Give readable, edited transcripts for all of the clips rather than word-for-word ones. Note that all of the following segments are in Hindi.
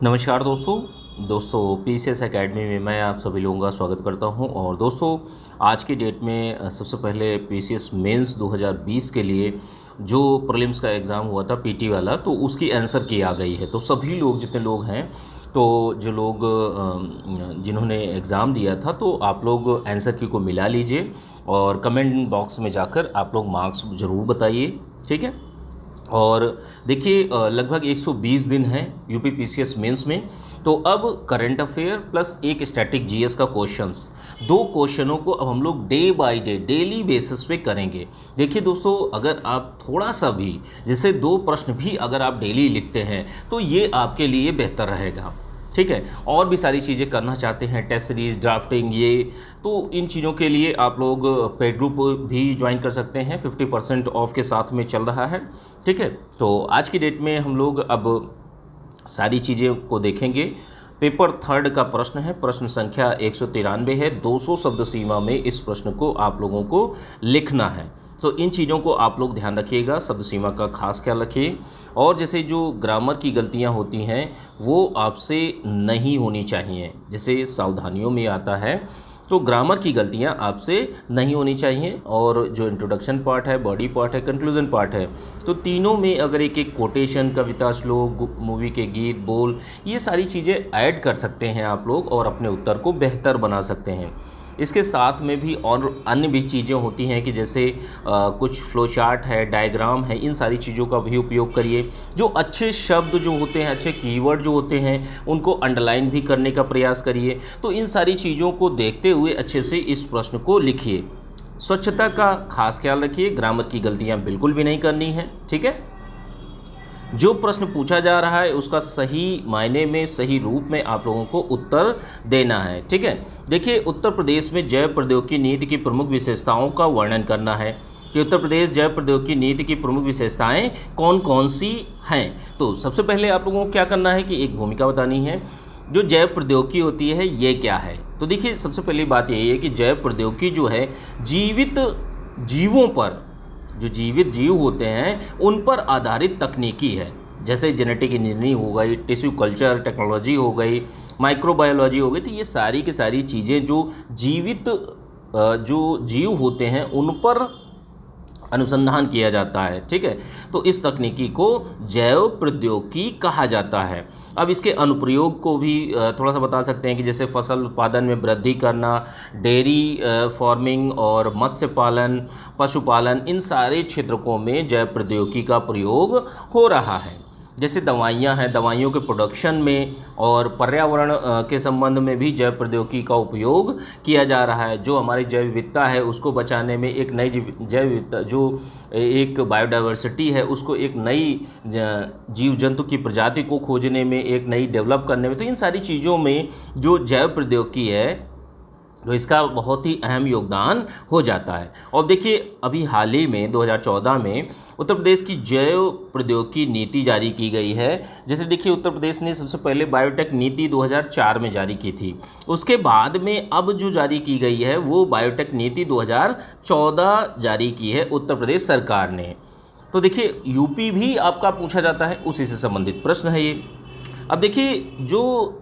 नमस्कार दोस्तों पीसीएस एकेडमी में मैं आप सभी लोगों का स्वागत करता हूं। और दोस्तों आज की डेट में सबसे पहले पीसीएस मेंस 2020 के लिए जो प्रीलिम्स का एग्ज़ाम हुआ था पीटी वाला, तो उसकी आंसर की आ गई है। तो सभी लोग जितने लोग हैं, तो जो लोग जिन्होंने एग्ज़ाम दिया था, तो आप लोग आंसर की को मिला लीजिए और कमेंट बॉक्स में जाकर आप लोग मार्क्स ज़रूर बताइए, ठीक है। और देखिए लगभग 120 दिन है यूपी पीसीएस मेंस में। तो अब करंट अफेयर प्लस एक स्टैटिक जीएस का क्वेश्चंस, दो क्वेश्चनों को अब हम लोग day by day daily basis पे करेंगे। देखिए दोस्तों, अगर आप थोड़ा सा भी जैसे दो प्रश्न भी अगर आप डेली लिखते हैं तो ये आपके लिए बेहतर रहेगा, ठीक है। और भी सारी चीज़ें करना चाहते हैं, टेस्ट सीरीज, ड्राफ्टिंग, ये तो इन चीज़ों के लिए आप लोग पेड ग्रुप भी ज्वाइन कर सकते हैं, 50% ऑफ के साथ में चल रहा है, ठीक है। तो आज की डेट में हम लोग अब सारी चीज़ें को देखेंगे। पेपर थर्ड का प्रश्न है, प्रश्न संख्या 193 है। 200 शब्द सीमा में इस प्रश्न को आप लोगों को लिखना है। तो इन चीज़ों को आप लोग ध्यान रखिएगा, शब्द सीमा का खास ख्याल रखिए। और जैसे जो ग्रामर की गलतियां होती हैं वो आपसे नहीं होनी चाहिए, जैसे सावधानियों में आता है, तो ग्रामर की गलतियां आपसे नहीं होनी चाहिए। और जो इंट्रोडक्शन पार्ट है, बॉडी पार्ट है, कंक्लूजन पार्ट है, तो तीनों में अगर एक एक कोटेशन, कविता, श्लोक, मूवी के गीत, बोल, ये सारी चीज़ें ऐड कर सकते हैं आप लोग और अपने उत्तर को बेहतर बना सकते हैं। इसके साथ में भी और अन्य भी चीज़ें होती हैं कि जैसे कुछ फ्लो चार्ट है, डायग्राम है, इन सारी चीज़ों का भी उपयोग करिए। जो अच्छे शब्द जो होते हैं, अच्छे कीवर्ड जो होते हैं, उनको अंडरलाइन भी करने का प्रयास करिए। तो इन सारी चीज़ों को देखते हुए अच्छे से इस प्रश्न को लिखिए। स्वच्छता का खास ख्याल रखिए, ग्रामर की गलतियाँ बिल्कुल भी नहीं करनी है, ठीक है। जो प्रश्न पूछा जा रहा है उसका सही मायने में, सही रूप में आप लोगों को उत्तर देना है, ठीक है। देखिए, उत्तर प्रदेश में जैव प्रौद्योगिकी नीति की प्रमुख विशेषताओं का वर्णन करना है कि उत्तर प्रदेश जैव प्रौद्योगिकी नीति की प्रमुख विशेषताएं कौन कौन सी हैं। तो सबसे पहले आप लोगों को क्या करना है कि एक भूमिका बतानी है। जो जैव प्रौद्योगिकी होती है ये क्या है, तो देखिए सबसे पहली बात यही है कि जैव प्रौद्योगिकी जो है जीवित जीवों पर, जो जीवित जीव होते हैं उन पर आधारित तकनीकी है। जैसे जेनेटिक इंजीनियरिंग हो गई, टिश्यू कल्चर टेक्नोलॉजी हो गई, माइक्रोबायोलॉजी हो गई। तो ये सारी की सारी चीज़ें जो जीवित जो जीव होते हैं उन पर अनुसंधान किया जाता है, ठीक है। तो इस तकनीकी को जैव प्रौद्योगिकी कहा जाता है। अब इसके अनुप्रयोग को भी थोड़ा सा बता सकते हैं कि जैसे फसल उत्पादन में वृद्धि करना, डेयरी फार्मिंग और मत्स्य पालन, पशुपालन, इन सारे क्षेत्रों में जैव प्रौद्योगिकी का प्रयोग हो रहा है। जैसे दवाइयाँ हैं, दवाइयों के प्रोडक्शन में और पर्यावरण के संबंध में भी जैव प्रौद्योगिकी का उपयोग किया जा रहा है। जो हमारी जैव विविधता है उसको बचाने में, एक नई जैव विविधता जो एक बायोडाइवर्सिटी है उसको एक नई जीव जंतु की प्रजाति को खोजने में, एक नई डेवलप करने में, तो इन सारी चीज़ों में जो जैव प्रौद्योगिकी है तो इसका बहुत ही अहम योगदान हो जाता है। और देखिए अभी हाल ही में 2014 में उत्तर प्रदेश की जैव प्रौद्योगिकी नीति जारी की गई है। जैसे देखिए उत्तर प्रदेश ने सबसे पहले बायोटेक नीति 2004 में जारी की थी। उसके बाद में अब जो जारी की गई है वो बायोटेक नीति 2014 जारी की है उत्तर प्रदेश सरकार ने। तो देखिए यूपी भी आपका पूछा जाता है, उसी से संबंधित प्रश्न है ये। अब देखिए जो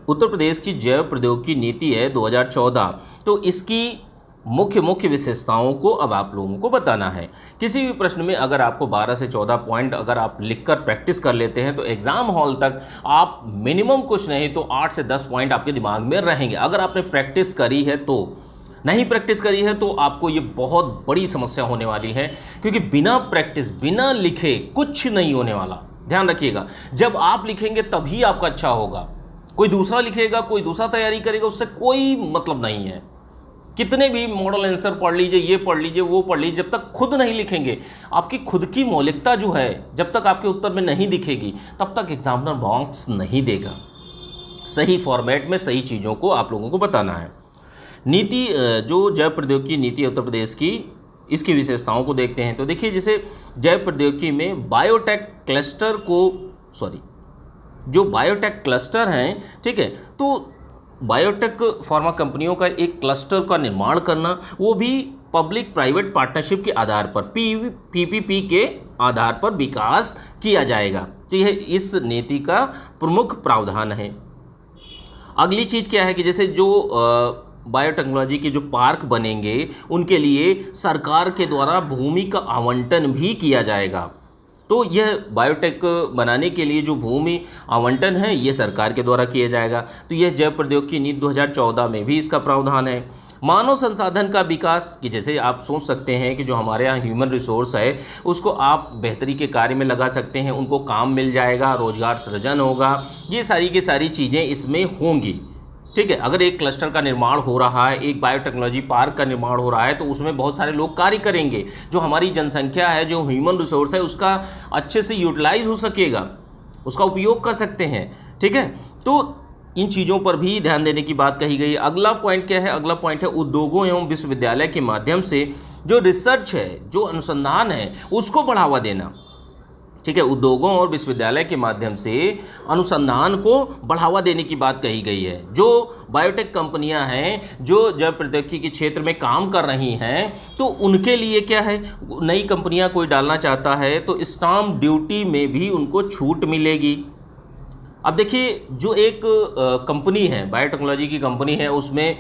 उत्तर प्रदेश की जैव प्रौद्योगिकी नीति है 2014, तो इसकी मुख्य विशेषताओं को अब आप लोगों को बताना है। किसी भी प्रश्न में अगर आपको 12 से 14 पॉइंट अगर आप लिखकर प्रैक्टिस कर लेते हैं तो एग्ज़ाम हॉल तक आप मिनिमम कुछ नहीं तो 8 से 10 पॉइंट आपके दिमाग में रहेंगे। अगर आपने प्रैक्टिस करी है तो, नहीं प्रैक्टिस करी है तो आपको ये बहुत बड़ी समस्या होने वाली है, क्योंकि बिना प्रैक्टिस, बिना लिखे कुछ नहीं होने वाला। ध्यान रखिएगा, जब आप लिखेंगे तभी आपका अच्छा होगा। कोई दूसरा लिखेगा, कोई दूसरा तैयारी करेगा, उससे कोई मतलब नहीं है। कितने भी मॉडल आंसर पढ़ लीजिए, ये पढ़ लीजिए, वो पढ़ लीजिए, जब तक खुद नहीं लिखेंगे, आपकी खुद की मौलिकता जो है जब तक आपके उत्तर में नहीं दिखेगी, तब तक एग्जामिनर मार्क्स नहीं देगा। सही फॉर्मेट में सही चीज़ों को आप लोगों को बताना है। नीति, जो जैव प्रौद्योगिकी नीति है उत्तर प्रदेश की, इसकी विशेषताओं को देखते हैं। तो देखिए जैसे जैव प्रौद्योगिकी में बायोटेक क्लस्टर को, जो बायोटेक क्लस्टर हैं, ठीक है, तो बायोटेक फार्मा कंपनियों का एक क्लस्टर का निर्माण करना, वो भी पब्लिक प्राइवेट पार्टनरशिप के आधार पर पीपीपी के आधार पर विकास किया जाएगा। तो यह इस नीति का प्रमुख प्रावधान है। अगली चीज़ क्या है कि जैसे जो बायोटेक्नोलॉजी के जो पार्क बनेंगे उनके लिए सरकार के द्वारा भूमि का आवंटन भी किया जाएगा। तो यह बायोटेक बनाने के लिए जो भूमि आवंटन है ये सरकार के द्वारा किया जाएगा। तो यह जैव प्रौद्योगिकी नीति 2014 में भी इसका प्रावधान है। मानव संसाधन का विकास कि जैसे आप सोच सकते हैं कि जो हमारे यहाँ ह्यूमन रिसोर्स है उसको आप बेहतरी के कार्य में लगा सकते हैं, उनको काम मिल जाएगा, रोजगार सृजन होगा, ये सारी की सारी चीज़ें इसमें होंगी। ठीक है, अगर एक क्लस्टर का निर्माण हो रहा है, एक बायोटेक्नोलॉजी पार्क का निर्माण हो रहा है तो उसमें बहुत सारे लोग कार्य करेंगे, जो हमारी जनसंख्या है, जो ह्यूमन रिसोर्स है उसका अच्छे से यूटिलाइज हो सकेगा, उसका उपयोग कर सकते हैं। ठीक है, तो इन चीज़ों पर भी ध्यान देने की बात कही गई है। अगला पॉइंट क्या है? अगला पॉइंट है उद्योगों एवं विश्वविद्यालय के माध्यम से जो रिसर्च है, जो अनुसंधान है, उसको बढ़ावा देना। ठीक है, उद्योगों और विश्वविद्यालय के माध्यम से अनुसंधान को बढ़ावा देने की बात कही गई है। जो बायोटेक कंपनियां हैं जो जैव प्रौद्योगिकी के क्षेत्र में काम कर रही हैं तो उनके लिए क्या है, नई कंपनियां कोई डालना चाहता है तो स्टाम्प ड्यूटी में भी उनको छूट मिलेगी। अब देखिए, जो एक कंपनी है, बायोटेक्नोलॉजी की कंपनी है, उसमें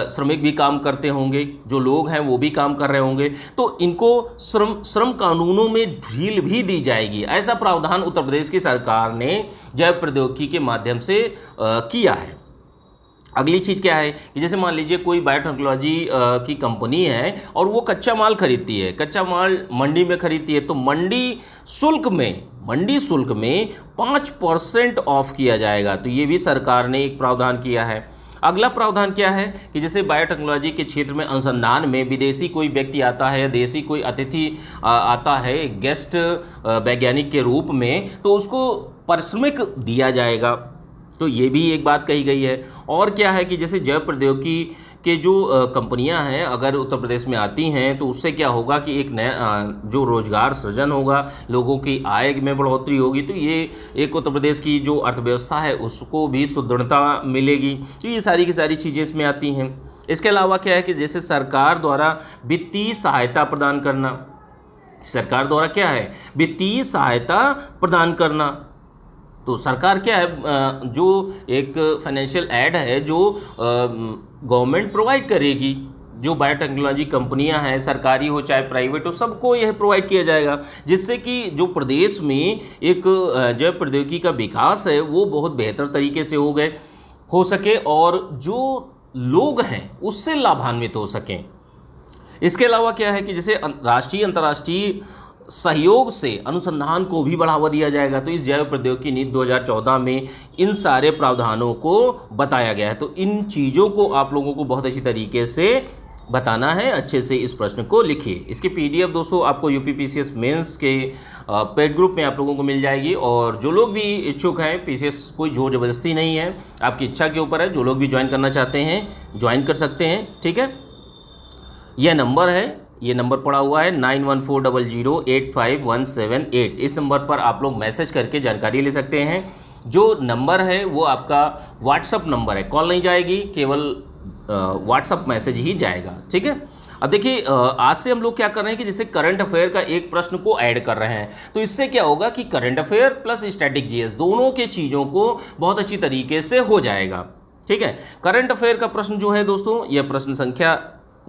श्रमिक भी काम करते होंगे, जो लोग हैं वो भी काम कर रहे होंगे, तो इनको श्रम कानूनों में ढील भी दी जाएगी। ऐसा प्रावधान उत्तर प्रदेश की सरकार ने जैव प्रौद्योगिकी के माध्यम से किया है। अगली चीज़ क्या है कि जैसे मान लीजिए कोई बायोटेक्नोलॉजी की कंपनी है और वो कच्चा माल खरीदती है, कच्चा माल मंडी में खरीदती है, तो मंडी शुल्क में 5% ऑफ किया जाएगा। तो ये भी सरकार ने एक प्रावधान किया है। अगला प्रावधान क्या है कि जैसे बायोटेक्नोलॉजी के क्षेत्र में अनुसंधान में विदेशी कोई व्यक्ति आता है या देशी कोई अतिथि आता है गेस्ट वैज्ञानिक के रूप में, तो उसको पारिश्रमिक दिया जाएगा। तो ये भी एक बात कही गई है। और क्या है कि जैसे जैव प्रौद्योगिकी के जो कंपनियां हैं अगर उत्तर प्रदेश में आती हैं तो उससे क्या होगा कि एक नया जो रोजगार सृजन होगा, लोगों की आय में बढ़ोतरी होगी, तो ये एक उत्तर प्रदेश की जो अर्थव्यवस्था है उसको भी सुदृढ़ता मिलेगी। तो ये सारी की सारी चीज़ें इसमें आती हैं। इसके अलावा क्या है कि जैसे सरकार द्वारा वित्तीय सहायता प्रदान करना, सरकार द्वारा क्या है, वित्तीय सहायता प्रदान करना। तो सरकार क्या है, जो एक फाइनेंशियल एड है जो गवर्नमेंट प्रोवाइड करेगी, जो बायोटेक्नोलॉजी कंपनियां हैं, सरकारी हो चाहे प्राइवेट हो, सबको यह प्रोवाइड किया जाएगा, जिससे कि जो प्रदेश में एक जैव प्रौद्योगिकी का विकास है वो बहुत बेहतर तरीके से हो सके और जो लोग हैं उससे लाभान्वित हो सकें। इसके अलावा क्या है कि जैसे राष्ट्रीय अंतर्राष्ट्रीय सहयोग से अनुसंधान को भी बढ़ावा दिया जाएगा। तो इस जैव प्रौद्योगिकी नीति 2014 में इन सारे प्रावधानों को बताया गया है। तो इन चीज़ों को आप लोगों को बहुत अच्छी तरीके से बताना है, अच्छे से इस प्रश्न को लिखिए। इसकी पीडीएफ दोस्तों आपको यूपीपीसीएस मेंस के पेड ग्रुप में आप लोगों को मिल जाएगी। और जो लोग भी इच्छुक हैं, पीसीएस कोई जोर ज़बरदस्ती नहीं है, आपकी इच्छा के ऊपर है। जो लोग भी ज्वाइन करना चाहते हैं ज्वाइन कर सकते हैं। ठीक है, यह नंबर है, ये नंबर पड़ा हुआ है 9140085178। इस नंबर पर आप लोग मैसेज करके जानकारी ले सकते हैं। जो नंबर है वो आपका व्हाट्सअप नंबर है, कॉल नहीं जाएगी, केवल व्हाट्सअप मैसेज ही जाएगा। ठीक है, अब देखिए आज से हम लोग क्या कर रहे हैं कि जैसे करंट अफेयर का एक प्रश्न को ऐड कर रहे हैं। तो इससे क्या होगा कि current affair plus static GS दोनों के चीज़ों को बहुत अच्छी तरीके से हो जाएगा। ठीक है, करंट अफेयर का प्रश्न जो है दोस्तों, यह प्रश्न संख्या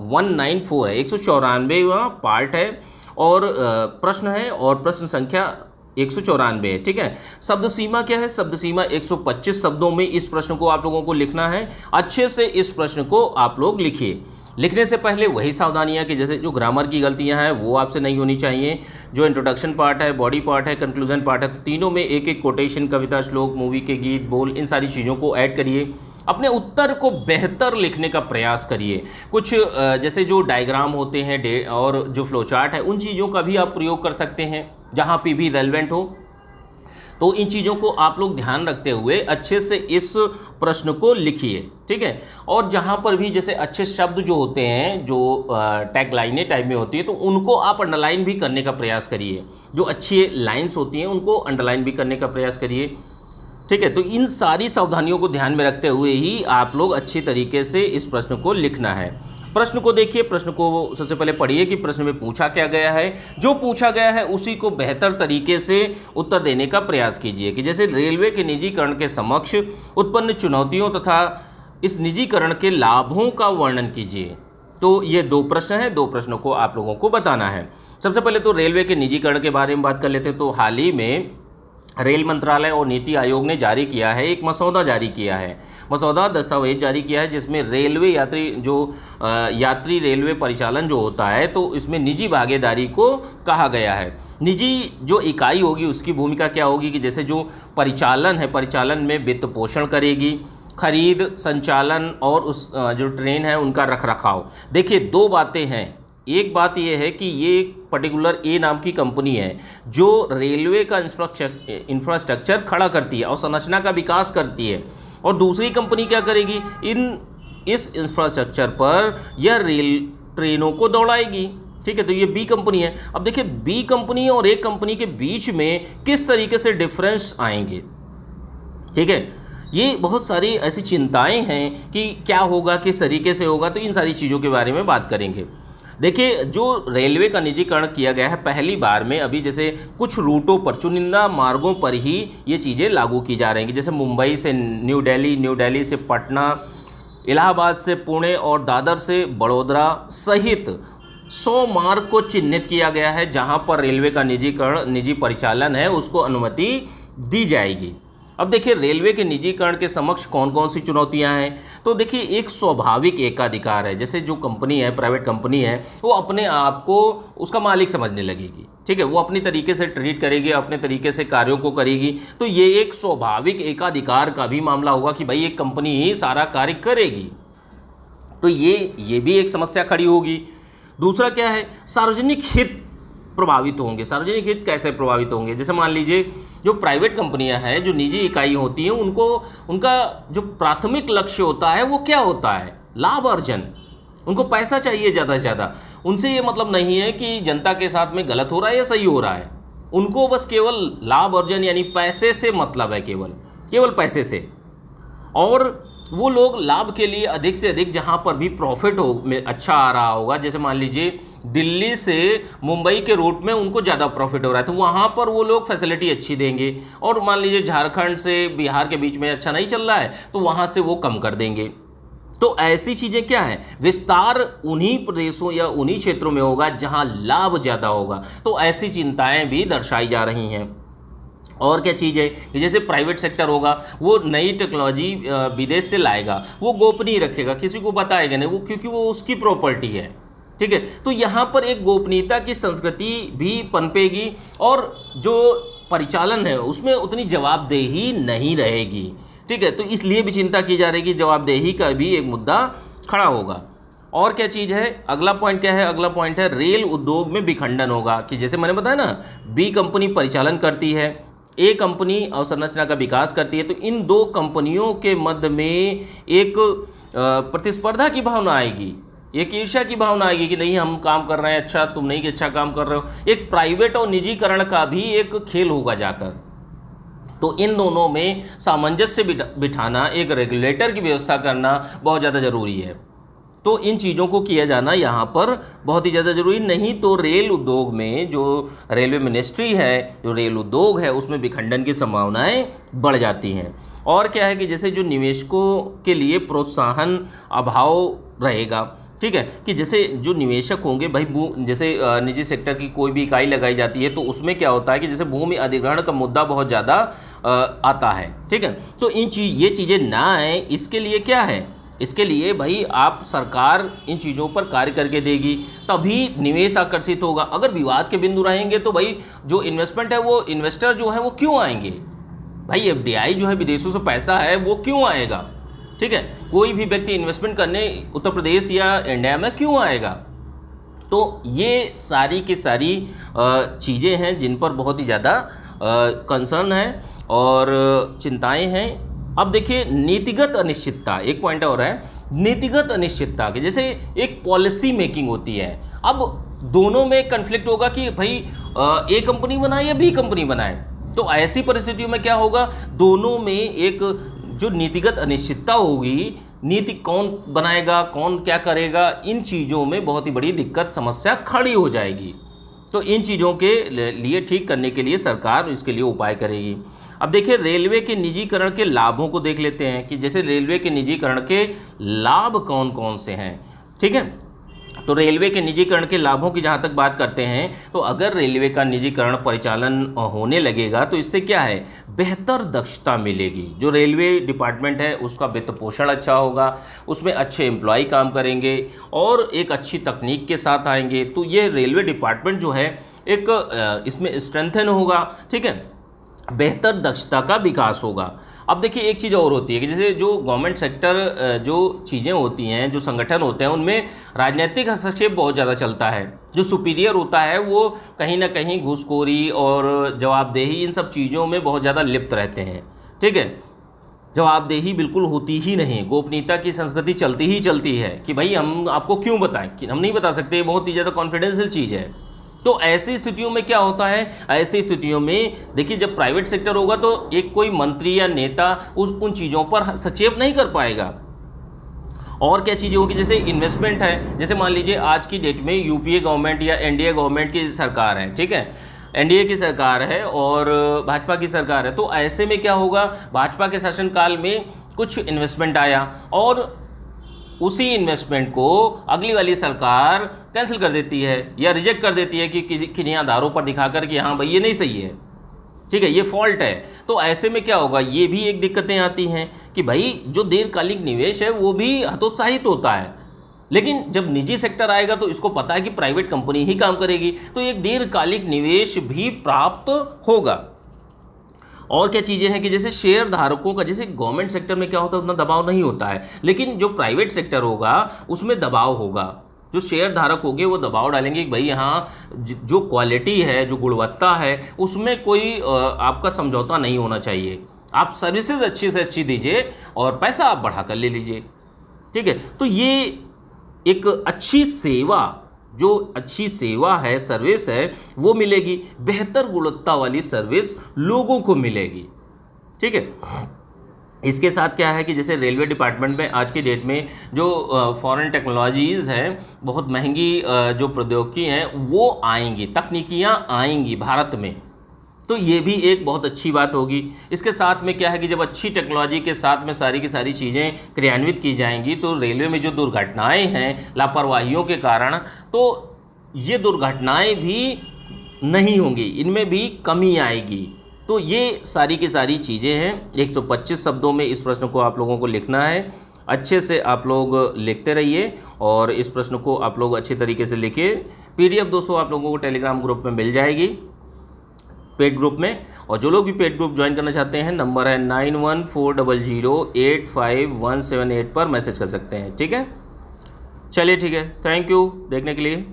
194 है, 194वां पार्ट है और प्रश्न है और प्रश्न संख्या 194 है। ठीक है, शब्द सीमा क्या है? शब्द सीमा 125 शब्दों में इस प्रश्न को आप लोगों को लिखना है। अच्छे से इस प्रश्न को आप लोग लिखिए। लिखने से पहले वही सावधानियां कि जैसे जो ग्रामर की गलतियां हैं वो आपसे नहीं होनी चाहिए। जो इंट्रोडक्शन पार्ट है, बॉडी पार्ट है, कंक्लूजन पार्ट है, तो तीनों में एक एक कोटेशन, कविता, श्लोक, मूवी के गीत, बोल, इन सारी चीज़ों को ऐड करिए। अपने उत्तर को बेहतर लिखने का प्रयास करिए। कुछ जैसे जो डायग्राम होते हैं और जो फ्लो चार्ट है उन चीज़ों का भी आप प्रयोग कर सकते हैं जहाँ पे भी रेलेवेंट हो। तो इन चीज़ों को आप लोग ध्यान रखते हुए अच्छे से इस प्रश्न को लिखिए। ठीक है, और जहाँ पर भी जैसे अच्छे शब्द जो होते हैं, जो टैग लाइनें टाइप में होती है, तो उनको आप अंडरलाइन भी करने का प्रयास करिए। जो अच्छी लाइन्स होती हैं उनको अंडरलाइन भी करने का प्रयास करिए। ठीक है, तो इन सारी सावधानियों को ध्यान में रखते हुए ही आप लोग अच्छी तरीके से इस प्रश्न को लिखना है। प्रश्न को देखिए, प्रश्न को सबसे पहले पढ़िए कि प्रश्न में पूछा क्या गया है। जो पूछा गया है उसी को बेहतर तरीके से उत्तर देने का प्रयास कीजिए कि जैसे रेलवे के निजीकरण के समक्ष उत्पन्न चुनौतियों तथा इस निजीकरण के लाभों का वर्णन कीजिए। तो ये 2 प्रश्न हैं, 2 प्रश्नों को आप लोगों को बताना है। सबसे पहले तो रेलवे के निजीकरण के बारे में बात कर लेते हैं। तो हाल ही में रेल मंत्रालय और नीति आयोग ने जारी किया है, एक मसौदा जारी किया है, मसौदा दस्तावेज जारी किया है, जिसमें रेलवे यात्री रेलवे परिचालन जो होता है तो इसमें निजी भागीदारी को कहा गया है। निजी जो इकाई होगी उसकी भूमिका क्या होगी कि जैसे जो परिचालन है, परिचालन में वित्त पोषण करेगी, खरीद, संचालन और उस जो ट्रेन है उनका रखरखाव। देखिए 2 बातें हैं। एक बात यह है कि ये पर्टिकुलर ए नाम की कंपनी है जो रेलवे का इंफ्रास्ट्रक्चर खड़ा करती है और संरचना का विकास करती है, और दूसरी कंपनी क्या करेगी, इस इंफ्रास्ट्रक्चर पर यह रेल ट्रेनों को दौड़ाएगी। ठीक है, तो ये बी कंपनी है। अब देखिए बी कंपनी और ए कंपनी के बीच में किस तरीके से डिफरेंस आएंगे। ठीक है, ये बहुत सारी ऐसी चिंताएं हैं कि क्या होगा, किस तरीके से होगा, तो इन सारी चीज़ों के बारे में बात करेंगे। देखिए जो रेलवे का निजीकरण किया गया है पहली बार में, अभी जैसे कुछ रूटों पर, चुनिंदा मार्गों पर ही ये चीज़ें लागू की जा रही हैं, जैसे मुंबई से न्यू दिल्ली, न्यू दिल्ली से पटना, इलाहाबाद से पुणे और दादर से बड़ौदा सहित 100 मार्ग को चिन्हित किया गया है जहां पर रेलवे का निजी परिचालन है उसको अनुमति दी जाएगी। अब देखिए रेलवे के निजीकरण के समक्ष कौन कौन सी चुनौतियां हैं। तो देखिए एक स्वाभाविक एकाधिकार है, जैसे जो कंपनी है, प्राइवेट कंपनी है, वो अपने आप को उसका मालिक समझने लगेगी। ठीक है, वो अपनी तरीके से ट्रीट करेगी, अपने तरीके से कार्यों को करेगी। तो ये एक स्वाभाविक एकाधिकार का भी मामला होगा कि भाई एक कंपनी ही सारा कार्य करेगी, तो ये भी एक समस्या खड़ी होगी। दूसरा क्या है, सार्वजनिक हित प्रभावित होंगे। सार्वजनिक हित कैसे प्रभावित होंगे, जैसे मान लीजिए जो प्राइवेट कंपनियां हैं, जो निजी इकाई होती हैं, उनका जो प्राथमिक लक्ष्य होता है वो क्या होता है, लाभ अर्जन। उनको पैसा चाहिए ज़्यादा से ज़्यादा। उनसे ये मतलब नहीं है कि जनता के साथ में गलत हो रहा है या सही हो रहा है, उनको बस केवल लाभ अर्जन यानी पैसे से मतलब है, केवल पैसे से। और वो लोग लाभ के लिए अधिक से अधिक जहाँ पर भी प्रॉफिट हो में अच्छा आ रहा होगा, जैसे मान लीजिए दिल्ली से मुंबई के रूट में उनको ज़्यादा प्रॉफिट हो रहा है तो वहाँ पर वो लोग फैसिलिटी अच्छी देंगे, और मान लीजिए झारखंड से बिहार के बीच में अच्छा नहीं चल रहा है तो वहाँ से वो कम कर देंगे। तो ऐसी चीज़ें क्या है, विस्तार उन्हीं प्रदेशों या उन्हीं क्षेत्रों में होगा जहाँ लाभ ज़्यादा होगा। तो ऐसी चिंताएँ भी दर्शाई जा रही हैं। और क्या चीज़ है कि जैसे प्राइवेट सेक्टर होगा वो नई टेक्नोलॉजी विदेश से लाएगा, वो गोपनीय रखेगा, किसी को बताएगा नहीं, वो क्योंकि वो उसकी प्रॉपर्टी है। ठीक है, तो यहाँ पर एक गोपनीयता की संस्कृति भी पनपेगी और जो परिचालन है उसमें उतनी जवाबदेही नहीं रहेगी। ठीक है, तो इसलिए भी चिंता की जा रही है कि जवाबदेही का भी एक मुद्दा खड़ा होगा। और क्या चीज़ है, अगला पॉइंट क्या है, अगला पॉइंट है रेल उद्योग में विखंडन होगा कि जैसे मैंने बताया ना, बी कंपनी परिचालन करती है, ए कंपनी अवसंरचना का विकास करती है, तो इन 2 कंपनियों के मध्य में एक प्रतिस्पर्धा की भावना आएगी, एक ईर्ष्या की भावना आएगी कि नहीं हम काम कर रहे हैं अच्छा, तुम नहीं अच्छा काम कर रहे हो। एक प्राइवेट और निजीकरण का भी एक खेल होगा जाकर। तो इन दोनों में सामंजस्य बिठाना, एक रेगुलेटर की व्यवस्था करना बहुत ज़्यादा ज़रूरी है। तो इन चीज़ों को किया जाना यहाँ पर बहुत ही ज़्यादा ज़रूरी, नहीं तो रेल उद्योग में जो रेलवे मिनिस्ट्री है, जो रेल उद्योग है, उसमें विखंडन की संभावनाएं बढ़ जाती हैं। और क्या है कि जैसे जो निवेशकों के लिए प्रोत्साहन अभाव रहेगा। ठीक है, कि जैसे जो निवेशक होंगे भाई, जैसे निजी सेक्टर की कोई भी इकाई लगाई जाती है तो उसमें क्या होता है कि जैसे भूमि अधिग्रहण का मुद्दा बहुत ज़्यादा आता है। ठीक है, तो ये चीज़ें ना आए, इसके लिए क्या है, इसके लिए भाई आप सरकार इन चीज़ों पर कार्य करके देगी, तभी निवेश आकर्षित होगा। अगर विवाद के बिंदु रहेंगे तो भाई जो इन्वेस्टमेंट है, वो इन्वेस्टर जो है वो क्यों आएंगे भाई, FDI जो है विदेशों से पैसा है वो क्यों आएगा। ठीक है, कोई भी व्यक्ति इन्वेस्टमेंट करने उत्तर प्रदेश या इंडिया में क्यों आएगा। तो ये सारी की सारी चीज़ें हैं जिन पर बहुत ही ज़्यादा कंसर्न है और चिंताएं हैं। अब देखिए नीतिगत अनिश्चितता, एक पॉइंट और है, नीतिगत अनिश्चितता के जैसे एक पॉलिसी मेकिंग होती है। अब दोनों में कन्फ्लिक्ट होगा कि भाई ए कंपनी बनाए या बी कंपनी बनाए। तो ऐसी परिस्थितियों में क्या होगा, दोनों में एक जो नीतिगत अनिश्चितता होगी नीति कौन बनाएगा, कौन क्या करेगा, इन चीज़ों में बहुत ही बड़ी दिक्कत समस्या खड़ी हो जाएगी। तो इन चीज़ों के लिए ठीक करने के लिए सरकार इसके लिए उपाय करेगी। अब देखिए रेलवे के निजीकरण के लाभों को देख लेते हैं कि जैसे रेलवे के निजीकरण के लाभ कौन कौन से हैं। ठीक है, तो रेलवे के निजीकरण के लाभों की जहाँ तक बात करते हैं, तो अगर रेलवे का निजीकरण परिचालन होने लगेगा तो इससे क्या है, बेहतर दक्षता मिलेगी। जो रेलवे डिपार्टमेंट है उसका वित्त पोषण अच्छा होगा, उसमें अच्छे एम्प्लॉय काम करेंगे और एक अच्छी तकनीक के साथ आएंगे। तो ये रेलवे डिपार्टमेंट जो है एक इसमें स्ट्रेंथन होगा। ठीक है, बेहतर दक्षता का विकास होगा। अब देखिए एक चीज़ और होती है कि जैसे जो गवर्नमेंट सेक्टर जो चीज़ें होती हैं, जो संगठन होते हैं, उनमें राजनीतिक हस्तक्षेप बहुत ज़्यादा चलता है। जो सुपीरियर होता है वो कहीं ना कहीं घूसखोरी और जवाबदेही इन सब चीज़ों में बहुत ज़्यादा लिप्त रहते हैं। ठीक है, जवाबदेही बिल्कुल होती ही नहीं, गोपनीयता की संस्कृति चलती ही चलती है कि भाई हम आपको क्यों बताएं, कि हम नहीं बता सकते, बहुत ही ज़्यादा कॉन्फिडेंशियल चीज़ है। तो ऐसी स्थितियों में क्या होता है, ऐसी स्थितियों में देखिए जब प्राइवेट सेक्टर होगा तो एक कोई मंत्री या नेता उन चीज़ों पर हस्तक्षेप नहीं कर पाएगा। और क्या चीज़ें होगी, जैसे इन्वेस्टमेंट है, जैसे मान लीजिए आज की डेट में यूपीए गवर्नमेंट या एनडीए गवर्नमेंट की सरकार है। ठीक है, एनडीए की सरकार है और भाजपा की सरकार है। तो ऐसे में क्या होगा, भाजपा के शासनकाल में कुछ इन्वेस्टमेंट आया और उसी इन्वेस्टमेंट को अगली वाली सरकार कैंसिल कर देती है या रिजेक्ट कर देती है कि किन्हीं आधारों पर दिखाकर कि हाँ भाई ये नहीं सही है, ठीक है, ये फॉल्ट है। तो ऐसे में क्या होगा, ये भी एक दिक्कतें आती हैं कि भाई जो दीर्घकालिक निवेश है वो भी हतोत्साहित होता है। लेकिन जब निजी सेक्टर आएगा तो इसको पता है कि प्राइवेट कंपनी ही काम करेगी, तो एक दीर्घकालिक निवेश भी प्राप्त होगा। और क्या चीज़ें हैं कि जैसे शेयर धारकों का, जैसे गवर्नमेंट सेक्टर में क्या होता है उतना दबाव नहीं होता है, लेकिन जो प्राइवेट सेक्टर होगा उसमें दबाव होगा। जो शेयर धारक होंगे वो दबाव डालेंगे कि भाई यहाँ जो क्वालिटी है, जो गुणवत्ता है, उसमें कोई आपका समझौता नहीं होना चाहिए। आप सर्विसेज अच्छी से अच्छी दीजिए और पैसा आप बढ़ा कर ले लीजिए। ठीक है, तो ये एक अच्छी सेवा, जो अच्छी सेवा है, सर्विस है, वो मिलेगी, बेहतर गुणवत्ता वाली सर्विस लोगों को मिलेगी। ठीक है, इसके साथ क्या है कि जैसे रेलवे डिपार्टमेंट में आज की डेट में जो फॉरेन टेक्नोलॉजीज़ हैं, बहुत महंगी जो प्रौद्योगिकी हैं वो आएंगी, तकनीकियाँ आएंगी भारत में, तो ये भी एक बहुत अच्छी बात होगी। इसके साथ में क्या है कि जब अच्छी टेक्नोलॉजी के साथ में सारी की सारी चीज़ें क्रियान्वित की जाएंगी तो रेलवे में जो दुर्घटनाएं हैं लापरवाहियों के कारण, तो ये दुर्घटनाएं भी नहीं होंगी, इनमें भी कमी आएगी। तो ये सारी की सारी चीज़ें हैं। 125 शब्दों में इस प्रश्न को आप लोगों को लिखना है। अच्छे से आप लोग लिखते रहिए और इस प्रश्न को आप लोग अच्छे तरीके से लिखिए। PDF दोस्तों आप लोगों को टेलीग्राम ग्रुप में मिल जाएगी, पेड ग्रुप में। और जो लोग भी पेड ग्रुप ज्वाइन करना चाहते हैं, नंबर है 9140085178 पर मैसेज कर सकते हैं। ठीक है, चलिए ठीक है, थैंक यू देखने के लिए।